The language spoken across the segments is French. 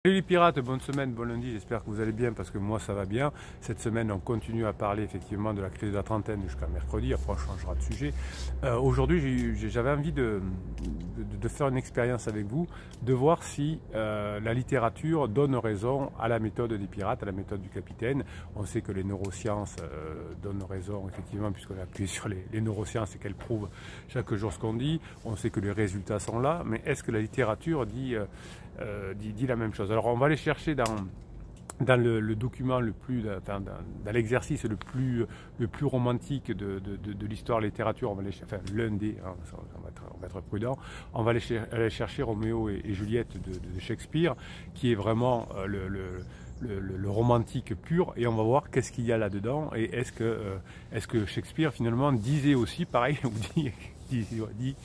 Salut les pirates, bonne semaine, bon lundi, j'espère que vous allez bien parce que moi ça va bien. Cette semaine on continue à parler effectivement de la crise de la trentaine jusqu'à mercredi, après on changera de sujet. Aujourd'hui j'avais envie de faire une expérience avec vous, de voir si la littérature donne raison à la méthode des pirates, à la méthode du capitaine. On sait que les neurosciences donnent raison effectivement puisqu'on a appuyé sur les neurosciences et qu'elles prouvent chaque jour ce qu'on dit. On sait que les résultats sont là, mais est-ce que la littérature dit la même chose? Alors on va aller chercher dans le document le plus, dans l'exercice le plus romantique de l'histoire de la littérature, on va aller chercher, enfin l'un des, hein, on va être prudent, on va aller chercher Roméo et Juliette de Shakespeare, qui est vraiment le romantique pur, et on va voir qu'est-ce qu'il y a là-dedans, et est-ce que Shakespeare finalement disait aussi pareil, ou dit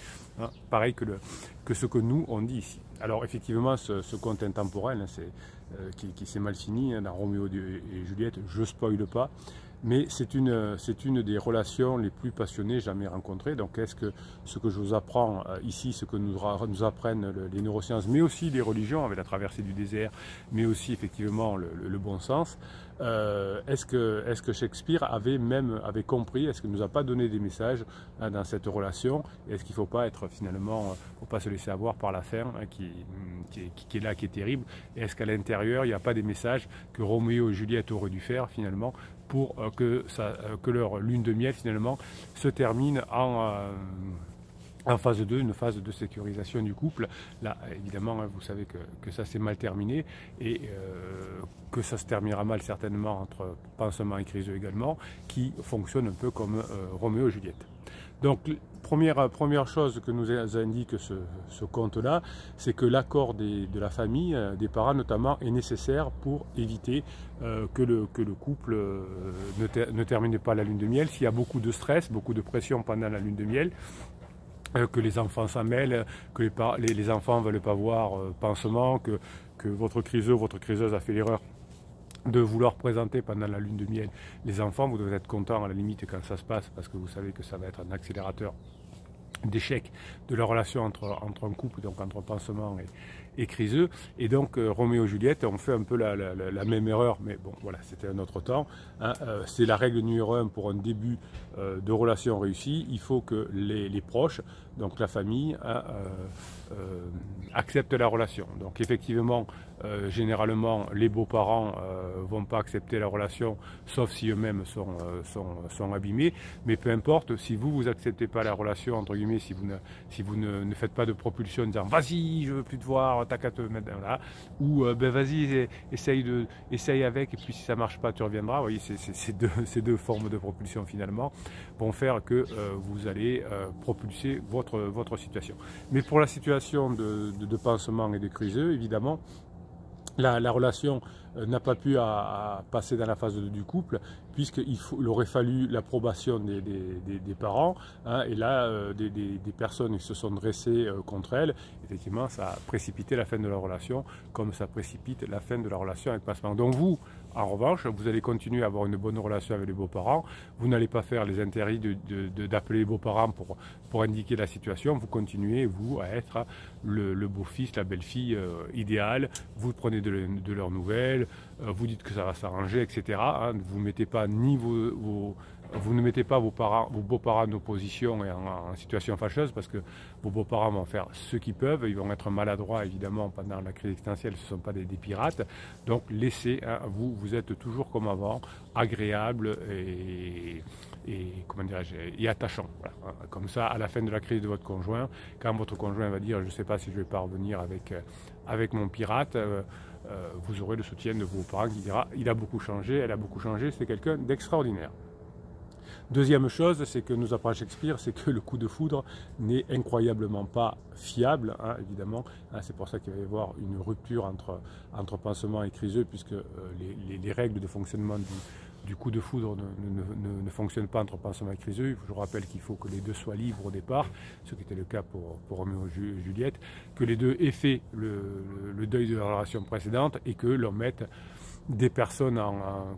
hein, pareil que ce que nous on dit ici. Alors effectivement ce conte intemporel hein, qui s'est mal fini hein, dans Roméo et Juliette, je ne spoile pas, mais c'est une des relations les plus passionnées jamais rencontrées. Donc est-ce que ce que je vous apprends ici, ce que nous apprennent les neurosciences, mais aussi les religions avec la traversée du désert, mais aussi effectivement le bon sens, est-ce que Shakespeare avait compris, est-ce qu'il ne nous a pas donné des messages hein, dans cette relation? Est-ce qu'il ne faut pas être finalement, faut pas se laisser avoir par la fin hein, qui est là, qui est terrible? Est-ce qu'à l'intérieur il n'y a pas des messages que Roméo et Juliette auraient dû faire finalement pour que leur lune de miel finalement se termine en phase 2, une phase de sécurisation du couple. Là, évidemment, vous savez que ça s'est mal terminé et que ça se terminera mal certainement entre Pansement et Chryseut également, qui fonctionne un peu comme Roméo et Juliette. Donc, première chose que nous indique ce conte-là, c'est que l'accord de la famille, des parents notamment, est nécessaire pour éviter que le couple ne termine pas la lune de miel. S'il y a beaucoup de stress, beaucoup de pression pendant la lune de miel, que les enfants s'en mêlent, que les enfants ne veulent pas voir Pansement, que votre Chryseut, votre Chryseuse a fait l'erreur de vouloir présenter pendant la lune de miel les enfants, vous devez être content à la limite quand ça se passe, parce que vous savez que ça va être un accélérateur d'échec de la relation entre un couple, donc entre Pansement et Chryseut. Et donc Roméo et Juliette ont fait un peu la même erreur, mais bon voilà, c'était un autre temps. Hein. C'est la règle numéro 1 pour un début de relation réussie. Il faut que les proches, donc la famille, hein, acceptent la relation. Donc effectivement, généralement, les beaux-parents vont pas accepter la relation, sauf si eux-mêmes sont abîmés. Mais peu importe, si vous acceptez pas la relation, entre guillemets, si vous ne faites pas de propulsion en disant vas-y, je veux plus te voir, t'as qu'à te mettre là, ou ben vas-y, essaye avec, et puis si ça marche pas, tu reviendras. Vous voyez, ces deux formes de propulsion finalement vont faire que vous allez propulser votre situation. Mais pour la situation de Pansement et de Chryseut, évidemment, la relation n'a pas pu passer dans la phase du couple, puisqu'il aurait fallu l'approbation des parents, hein, et là, des personnes qui se sont dressées contre elle. Effectivement, ça a précipité la fin de la relation, comme ça précipite la fin de la relation avec Pansement. Donc vous, en revanche, vous allez continuer à avoir une bonne relation avec les beaux-parents, vous n'allez pas faire les interdits d'appeler les beaux-parents pour indiquer la situation, vous continuez, vous, à être le beau-fils, la belle-fille idéale, vous prenez de leurs nouvelles, vous dites que ça va s'arranger, etc. Hein, vous mettez pas vous ne mettez pas vos beaux-parents en opposition et en situation fâcheuse, parce que vos beaux-parents vont faire ce qu'ils peuvent, ils vont être maladroits évidemment pendant la crise existentielle, ce ne sont pas des pirates, donc laissez, hein, vous êtes toujours comme avant, agréable et comment dirais-je, et attachant. Voilà. Comme ça, à la fin de la crise de votre conjoint, quand votre conjoint va dire je ne sais pas si je vais pas revenir avec mon pirate, vous aurez le soutien de vos parents qui dira il a beaucoup changé, elle a beaucoup changé, c'est quelqu'un d'extraordinaire. Deuxième chose, c'est que nous apprend Shakespeare, c'est que le coup de foudre n'est incroyablement pas fiable, hein, évidemment. Hein, c'est pour ça qu'il va y avoir une rupture entre Pansement et Chryseut, puisque les règles de fonctionnement du coup de foudre ne fonctionnent pas entre Pansement et Chryseut. Je vous rappelle qu'il faut que les deux soient libres au départ, ce qui était le cas pour Roméo et Juliette, que les deux aient fait le deuil de la relation précédente et que l'on mette des personnes en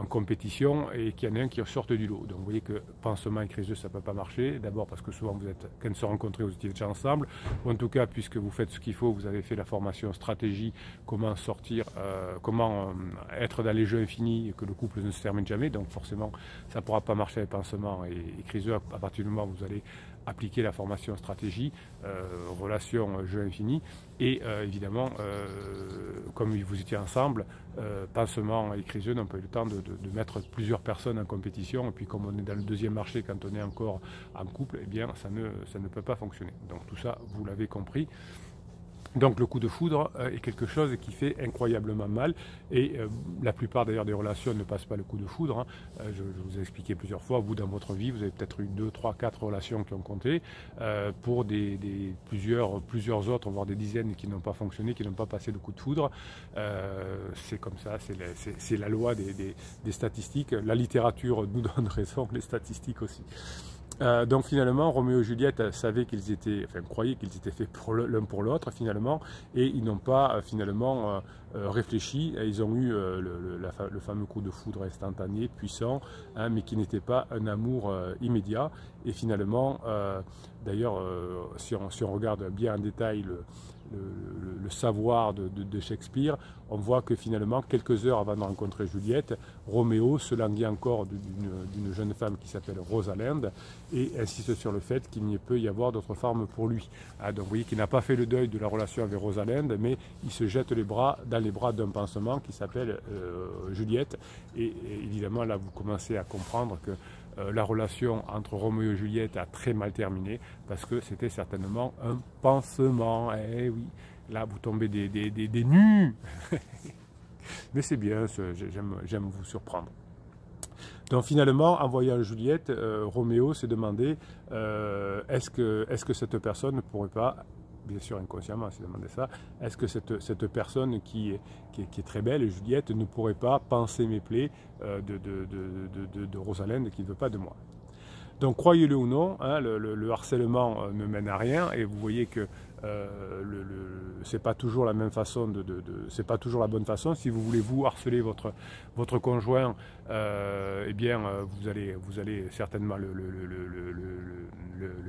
compétition et qu'il y en a un qui sorte du lot. Donc vous voyez que pansement et criseux, ça ne peut pas marcher. D'abord parce que souvent, quand ils se rencontrent, vous étiez déjà ensemble. Ou en tout cas, puisque vous faites ce qu'il faut, vous avez fait la formation stratégie, comment sortir, comment être dans les jeux infinis et que le couple ne se termine jamais. Donc forcément, ça ne pourra pas marcher avec pansement et criseux à partir du moment où vous allez appliquer la formation stratégie, relation, jeu infini, et évidemment, comme vous étiez ensemble, pansement et criseux n'ont pas eu le temps de mettre plusieurs personnes en compétition, et puis comme on est dans le deuxième marché, quand on est encore en couple, eh bien ça ne peut pas fonctionner. Donc tout ça, vous l'avez compris. Donc le coup de foudre est quelque chose qui fait incroyablement mal et la plupart d'ailleurs des relations ne passent pas le coup de foudre. Je vous ai expliqué plusieurs fois, vous dans votre vie, vous avez peut-être eu 2, 3, 4 relations qui ont compté pour plusieurs autres, voire des dizaines qui n'ont pas fonctionné, qui n'ont pas passé le coup de foudre. C'est comme ça, c'est la loi des statistiques. La littérature nous donne raison, les statistiques aussi. Donc finalement, Roméo et Juliette savaient qu'ils étaient, enfin croyaient qu'ils étaient faits l'un pour l'autre finalement, et ils n'ont pas finalement réfléchi. Ils ont eu le fameux coup de foudre instantané, puissant, mais qui n'était pas un amour immédiat. Et finalement, d'ailleurs, si on regarde bien en détail le savoir de Shakespeare, on voit que finalement, quelques heures avant de rencontrer Juliette, Roméo se languit encore d'une jeune femme qui s'appelle Rosalind et insiste sur le fait qu'il ne peut y avoir d'autre femme pour lui. Donc vous voyez qu'il n'a pas fait le deuil de la relation avec Rosalind, mais il se jette dans les bras d'un pansement qui s'appelle Juliette. Et évidemment, là, vous commencez à comprendre que la relation entre Roméo et Juliette a très mal terminé parce que c'était certainement un pansement. Eh oui, là vous tombez des nues. Mais c'est bien, j'aime vous surprendre. Donc finalement, en voyant Juliette, Roméo s'est demandé est-ce que cette personne ne pourrait pas, bien sûr inconsciemment s'est demandé ça, est-ce que cette personne qui est très belle, Juliette, ne pourrait pas panser mes plaies de Rosalind qui ne veut pas de moi. Donc croyez-le ou non, le harcèlement ne mène à rien et vous voyez que c'est pas toujours la même façon c'est pas toujours la bonne façon. Si vous voulez vous harceler votre conjoint, eh bien vous allez certainement le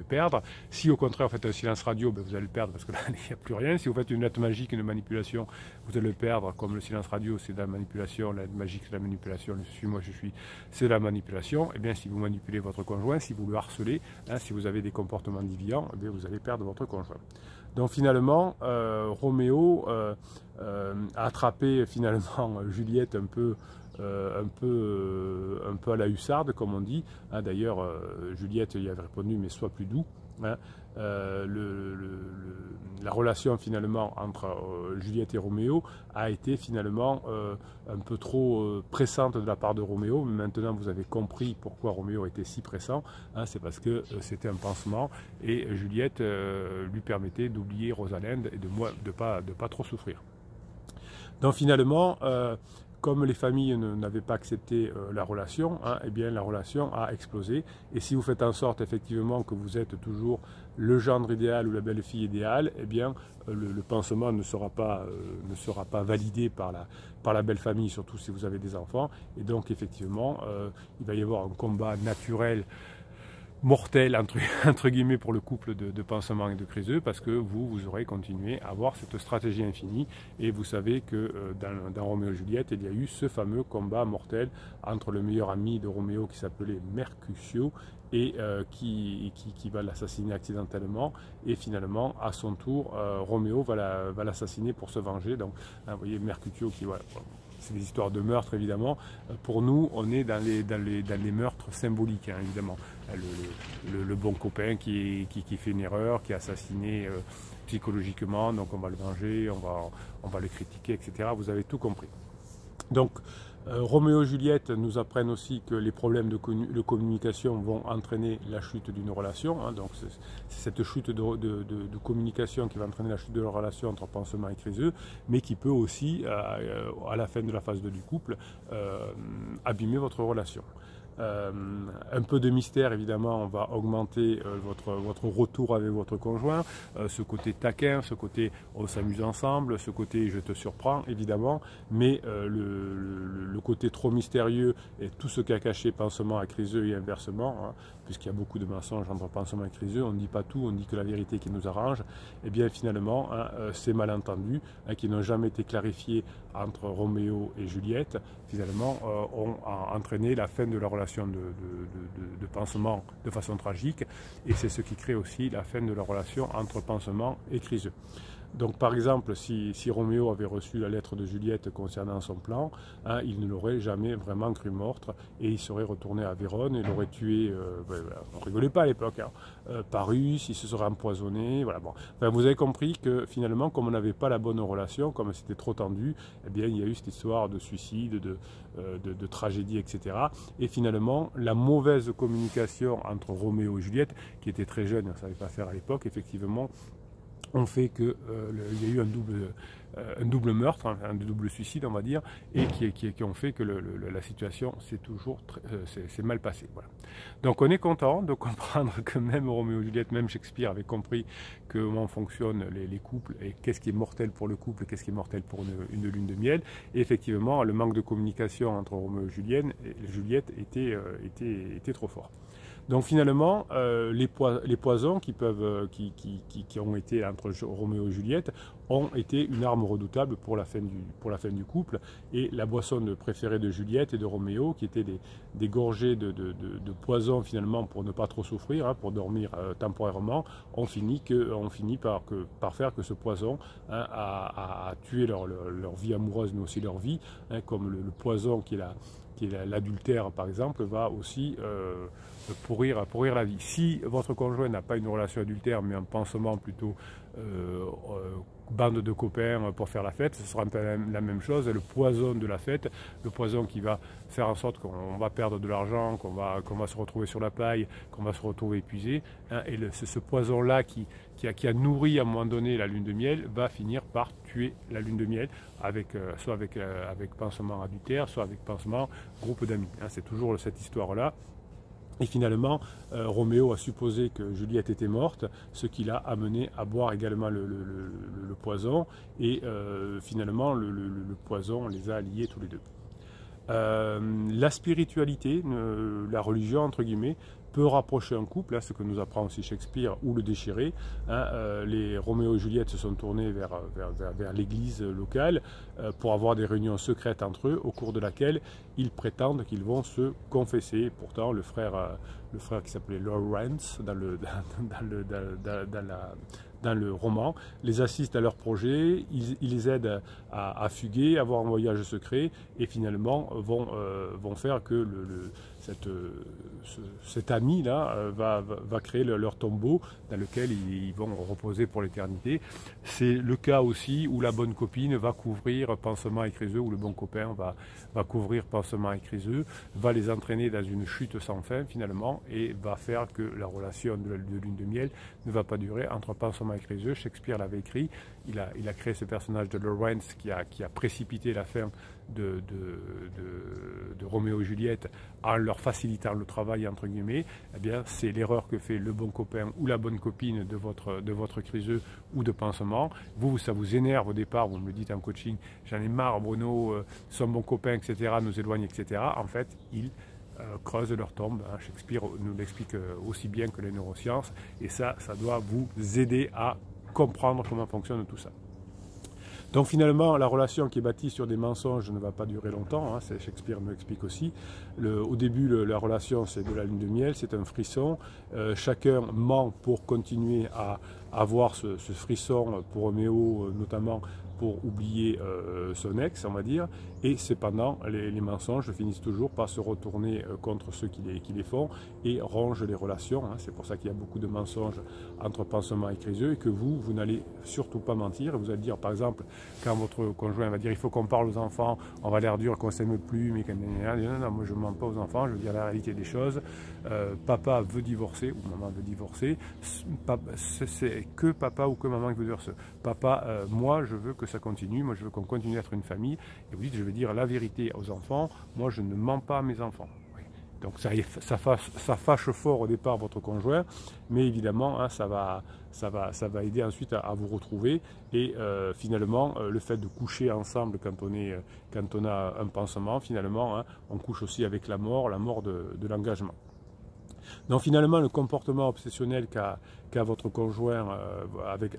perdre. Si au contraire vous faites un silence radio, ben, vous allez le perdre parce que là il n'y a plus rien. Si vous faites une lettre magique, une manipulation, vous allez le perdre. Comme le silence radio c'est de la manipulation, la lettre magique c'est de la manipulation, le moi je suis c'est de la manipulation. Eh bien si vous manipulez votre conjoint, si vous le harcelez, si vous avez des comportements déviants, eh bien, vous allez perdre votre conjoint. Donc finalement, Roméo a attrapé finalement Juliette un peu à la hussarde, comme on dit. D'ailleurs, Juliette y avait répondu, mais sois plus doux. La relation finalement entre Juliette et Roméo a été finalement un peu trop pressante de la part de Roméo. Mais maintenant vous avez compris pourquoi Roméo était si pressant. C'est parce que c'était un pansement et Juliette lui permettait d'oublier Rosalind et de pas trop souffrir. Donc finalement, comme les familles n'avaient pas accepté la relation, eh bien la relation a explosé. Et si vous faites en sorte effectivement que vous êtes toujours le gendre idéal ou la belle-fille idéale, eh bien le pansement ne sera pas validé par la belle famille, surtout si vous avez des enfants. Et donc effectivement, il va y avoir un combat naturel mortel entre guillemets pour le couple de pansement et de criseux parce que vous aurez continué à avoir cette stratégie infinie et vous savez que dans Roméo et Juliette il y a eu ce fameux combat mortel entre le meilleur ami de Roméo qui s'appelait Mercutio et qui va l'assassiner accidentellement et finalement à son tour Roméo va l'assassiner pour se venger. Donc vous voyez Mercutio qui voilà, c'est des histoires de meurtre évidemment. Pour nous, on est dans les meurtres symboliques évidemment. Le bon copain qui fait une erreur, qui est assassiné psychologiquement, donc on va le venger, on va le critiquer, etc. Vous avez tout compris. Donc Roméo et Juliette nous apprennent aussi que les problèmes de communication vont entraîner la chute d'une relation. Donc c'est cette chute de communication qui va entraîner la chute de la relation entre pansement et criseux, mais qui peut aussi, à la fin de la phase 2 du couple, abîmer votre relation. un peu de mystère, évidemment, on va augmenter votre retour avec votre conjoint, ce côté taquin, ce côté on s'amuse ensemble, ce côté je te surprends, évidemment, mais le côté trop mystérieux et tout ce qu'a caché Pansement à Criseux et inversement, hein, puisqu'il y a beaucoup de mensonges entre Pansement et Criseux, on ne dit pas tout, on dit que la vérité qui nous arrange, et bien finalement, hein, ces malentendus hein, qui n'ont jamais été clarifiés entre Roméo et Juliette, finalement, ont entraîné la fin de la relation de Pansement de façon tragique, et c'est ce qui crée aussi la fin de la relation entre Pansement et Criseux. Donc par exemple, si Roméo avait reçu la lettre de Juliette concernant son plan, hein, il ne l'aurait jamais vraiment cru morte et il serait retourné à Vérone et l'aurait tué, on ne rigolait pas à l'époque, hein, Parus, il se serait empoisonné, voilà. Bon. Enfin, vous avez compris que finalement, comme on n'avait pas la bonne relation, comme c'était trop tendu, eh bien, il y a eu cette histoire de suicide, de tragédie, etc. Et finalement, la mauvaise communication entre Roméo et Juliette, qui était très jeune, on ne savait pas faire à l'époque, effectivement, ont fait qu'il y a eu un double meurtre, un double suicide on va dire, et qui ont fait que la situation s'est mal passée. Voilà. Donc on est content de comprendre que même Roméo et Juliette, même Shakespeare avait compris comment fonctionnent les couples et qu'est-ce qui est mortel pour le couple et qu'est-ce qui est mortel pour une lune de miel. Et effectivement, le manque de communication entre Roméo et Juliette était trop fort. Donc finalement, les poisons qui ont été entre Roméo et Juliette ont été une arme redoutable pour la fin du couple. Et la boisson préférée de Juliette et de Roméo, qui étaient des gorgées de poison finalement pour ne pas trop souffrir, hein, pour dormir temporairement, ont fini par faire que ce poison hein, a tué leur vie amoureuse, mais aussi leur vie, hein, comme le poison qui est l'adultère par exemple, va aussi pourrir la vie. Si votre conjoint n'a pas une relation adultère, mais un pansement plutôt bande de copains pour faire la fête, ce sera un peu la même chose. Le poison de la fête, le poison qui va faire en sorte qu'on va perdre de l'argent, qu'on va se retrouver sur la paille, qu'on va se retrouver épuisé. Hein, et c'est ce poison-là qui a nourri à un moment donné la lune de miel, va finir par tuer la lune de miel, soit avec pansement adultère, soit avec pansement groupe d'amis. Hein, c'est toujours cette histoire-là. Et finalement, Roméo a supposé que Juliette était morte, ce qui l'a amené à boire également le poison. Et finalement, le poison les a liés tous les deux. La spiritualité, la religion, entre guillemets, peut rapprocher un couple, hein, ce que nous apprend aussi Shakespeare, ou le déchirer. Hein, les Roméo et Juliette se sont tournés vers l'église locale pour avoir des réunions secrètes entre eux, au cours de laquelle ils prétendent qu'ils vont se confesser. Pourtant, le frère qui s'appelait Lawrence dans le roman, les assiste à leur projet, ils les aident à fuguer, à avoir un voyage secret, et finalement vont faire que cet ami-là va créer leur tombeau dans lequel ils vont reposer pour l'éternité. C'est le cas aussi où la bonne copine va couvrir Pansement et Criseux, où le bon copain va couvrir Pansement et Criseux, va les entraîner dans une chute sans fin finalement, et va faire que la relation de lune de miel ne va pas durer entre Pansement et Criseux. Shakespeare l'avait écrit, il a créé ce personnage de Lawrence qui a précipité la fin de Roméo et Juliette en leur facilitant le travail entre guillemets. Eh bien c'est l'erreur que fait le bon copain ou la bonne copine de votre Criseux ou de Pansement. Ça vous énerve au départ, vous me le dites en coaching, j'en ai marre Bruno, son bon copain etc. nous éloigne etc. En fait ils creusent leur tombe. Hein. Shakespeare nous l'explique aussi bien que les neurosciences, et ça doit vous aider à comprendre comment fonctionne tout ça. Donc finalement, la relation qui est bâtie sur des mensonges ne va pas durer longtemps, hein, Shakespeare me l'explique aussi. Au début, la relation, c'est de la lune de miel, c'est un frisson. Chacun ment pour continuer à avoir ce frisson, pour Roméo notamment, pour oublier son ex, on va dire, et cependant les mensonges finissent toujours par se retourner contre ceux qui les font et rongent les relations. Hein. C'est pour ça qu'il y a beaucoup de mensonges entre Pansement et Criseux, et que vous n'allez surtout pas mentir. Vous allez dire, par exemple, quand votre conjoint va dire il faut qu'on parle aux enfants, on va l'air dur qu'on s'aime plus, mais non, moi je ne mens pas aux enfants, je veux dire la réalité des choses. Papa veut divorcer, ou maman veut divorcer, c'est que papa ou que maman qui veut divorcer. Papa, moi je veux que ça continue, moi je veux qu'on continue à être une famille, et vous dites je veux dire la vérité aux enfants, moi je ne mens pas à mes enfants. Donc ça fâche fort au départ votre conjoint, mais évidemment hein, ça va aider ensuite à vous retrouver. Et finalement, le fait de coucher ensemble quand on a un pansement, finalement, hein, on couche aussi avec la mort de l'engagement. Donc finalement, le comportement obsessionnel qu'a votre conjoint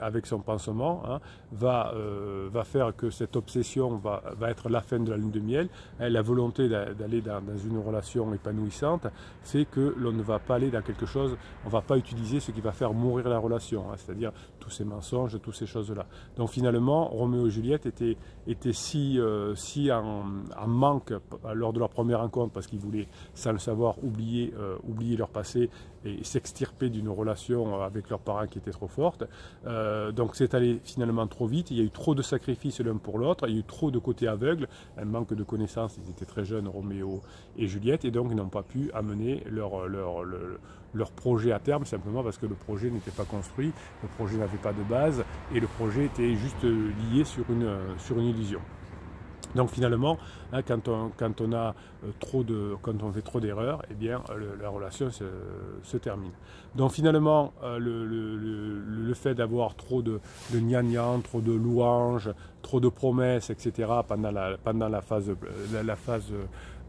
avec son pansement hein, va faire que cette obsession va être la fin de la lune de miel. Hein, la volonté d'aller dans une relation épanouissante fait que l'on ne va pas aller dans quelque chose, on ne va pas utiliser ce qui va faire mourir la relation, hein, c'est-à-dire tous ces mensonges, toutes ces choses-là. Donc finalement, Roméo et Juliette étaient si en manque lors de leur première rencontre parce qu'ils voulaient, sans le savoir, oublier leur passé et s'extirper d'une relation avec leurs parents qui était trop forte. Donc c'est allé finalement trop vite, il y a eu trop de sacrifices l'un pour l'autre, il y a eu trop de côté aveugle, un manque de connaissances, ils étaient très jeunes, Roméo et Juliette, et donc ils n'ont pas pu amener leur projet à terme, simplement parce que le projet n'était pas construit, le projet n'avait pas de base, et le projet était juste lié sur une illusion. Donc finalement, hein, quand on fait trop d'erreurs, eh bien la relation se termine. Donc finalement, le fait d'avoir trop de gnangnan, trop de louanges, trop de promesses, etc. pendant la phase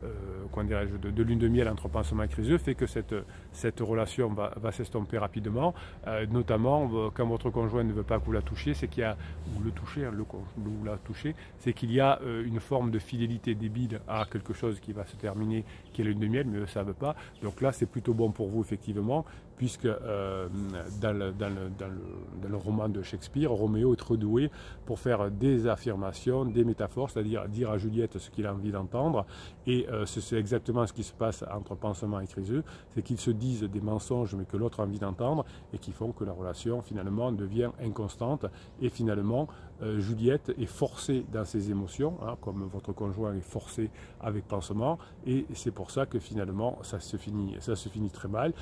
de lune de miel entre pansement et criseux fait que cette relation va s'estomper rapidement, notamment quand votre conjoint ne veut pas que vous la touchiez, c'est qu'il y a, ou le toucher, hein, vous la touchez, c'est qu'il y a une forme de fidélité débile à quelque chose qui va se terminer, qui est la lune de miel, mais eux ne savent pas. Donc là, c'est plutôt bon pour vous, effectivement, puisque dans le roman de Shakespeare, Roméo est trop doué pour faire des affirmations, des métaphores, c'est-à-dire dire à Juliette ce qu'il a envie d'entendre. Et c'est exactement ce qui se passe entre pansement et criseux, c'est qu'ils se disent des mensonges mais que l'autre a envie d'entendre et qui font que la relation finalement devient inconstante. Et finalement, Juliette est forcée dans ses émotions, hein, comme votre conjoint est forcé avec pansement, et c'est pour ça que finalement ça se finit très mal,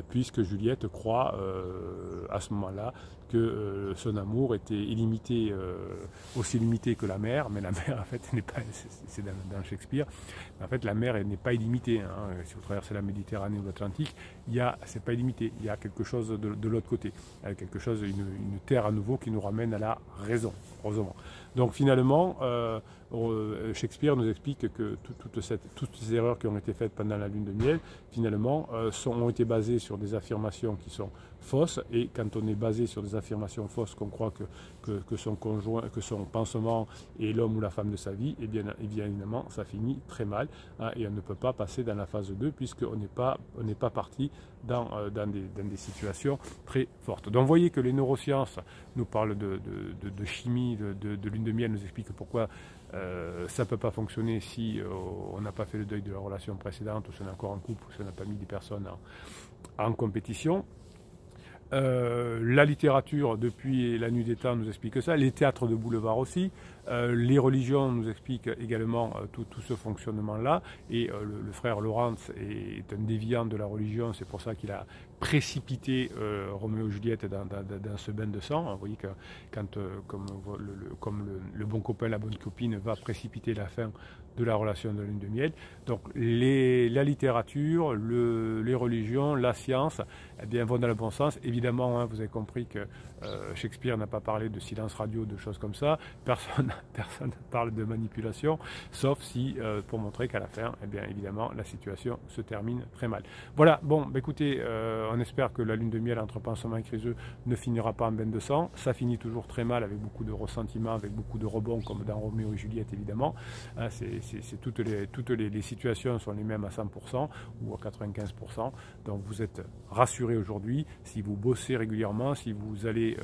puisque Juliette croit à ce moment-là que son amour était illimité, aussi limité que la mer, mais la mer en fait n'est pas, c'est dans Shakespeare, mais en fait la mer n'est pas illimitée, hein. Si vous traversez la Méditerranée ou l'Atlantique, c'est pas illimité, il y a quelque chose de l'autre côté, quelque chose, une terre à nouveau qui nous ramène à la raison, heureusement. Donc finalement, Shakespeare nous explique que toutes ces erreurs qui ont été faites pendant la lune de miel, finalement, ont été basées sur des affirmations qui sont fausses, et quand on est basé sur des affirmations fausses, qu'on croit que son conjoint, que son pansement est l'homme ou la femme de sa vie, et bien évidemment, ça finit très mal, hein, et on ne peut pas passer dans la phase 2, puisqu'on n'est pas parti dans des situations très fortes. Donc vous voyez que les neurosciences nous parlent de chimie, de lune de miel, nous expliquent pourquoi ça ne peut pas fonctionner si on n'a pas fait le deuil de la relation précédente, ou si on est encore en couple, ou si on n'a pas mis des personnes en compétition. La littérature, depuis la nuit des temps, nous explique ça, les théâtres de boulevard aussi, les religions nous expliquent également tout ce fonctionnement-là, et le frère Laurence est un déviant de la religion, c'est pour ça qu'il a précipité Roméo et Juliette dans ce bain de sang. Vous voyez que comme le bon copain, la bonne copine va précipiter la fin de la relation de lune de miel. Donc la littérature, les religions, la science, eh bien, vont dans le bon sens. Évidemment, hein, vous avez compris que Shakespeare n'a pas parlé de silence radio, de choses comme ça. Personne ne parle de manipulation, sauf si pour montrer qu'à la fin, eh bien, évidemment, la situation se termine très mal. Voilà, bon, bah, écoutez, on espère que la lune de miel entre pansement et criseux ne finira pas en bain de sang. Ça finit toujours très mal, avec beaucoup de ressentiments, avec beaucoup de rebonds, comme dans Roméo et Juliette, évidemment. Hein, toutes les situations sont les mêmes à 100% ou à 95%. Donc vous êtes rassurés aujourd'hui. Si vous bossez régulièrement, si vous allez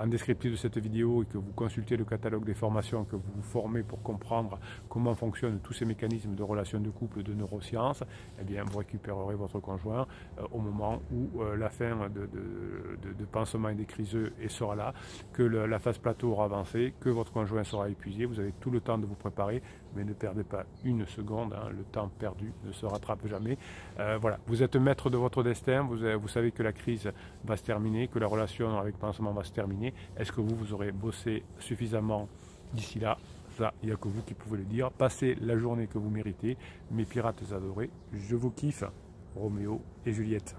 en descriptif de cette vidéo et que vous consultez le catalogue des formations, que vous vous formez pour comprendre comment fonctionnent tous ces mécanismes de relations de couple, de neurosciences, eh bien vous récupérerez votre conjoint au moment où la fin de pansement et des criseux sera là, que la phase plateau aura avancé, que votre conjoint sera épuisé. Vous avez tout le temps de vous préparer, mais ne perdez pas une seconde, hein, le temps perdu ne se rattrape jamais. Voilà, vous êtes maître de votre destin, vous savez que la crise va se terminer, que la relation avec pansement va se terminer. Est-ce que vous aurez bossé suffisamment d'ici là? Ça, il n'y a que vous qui pouvez le dire. Passez la journée que vous méritez. Mes pirates adorés, je vous kiffe. Roméo et Juliette.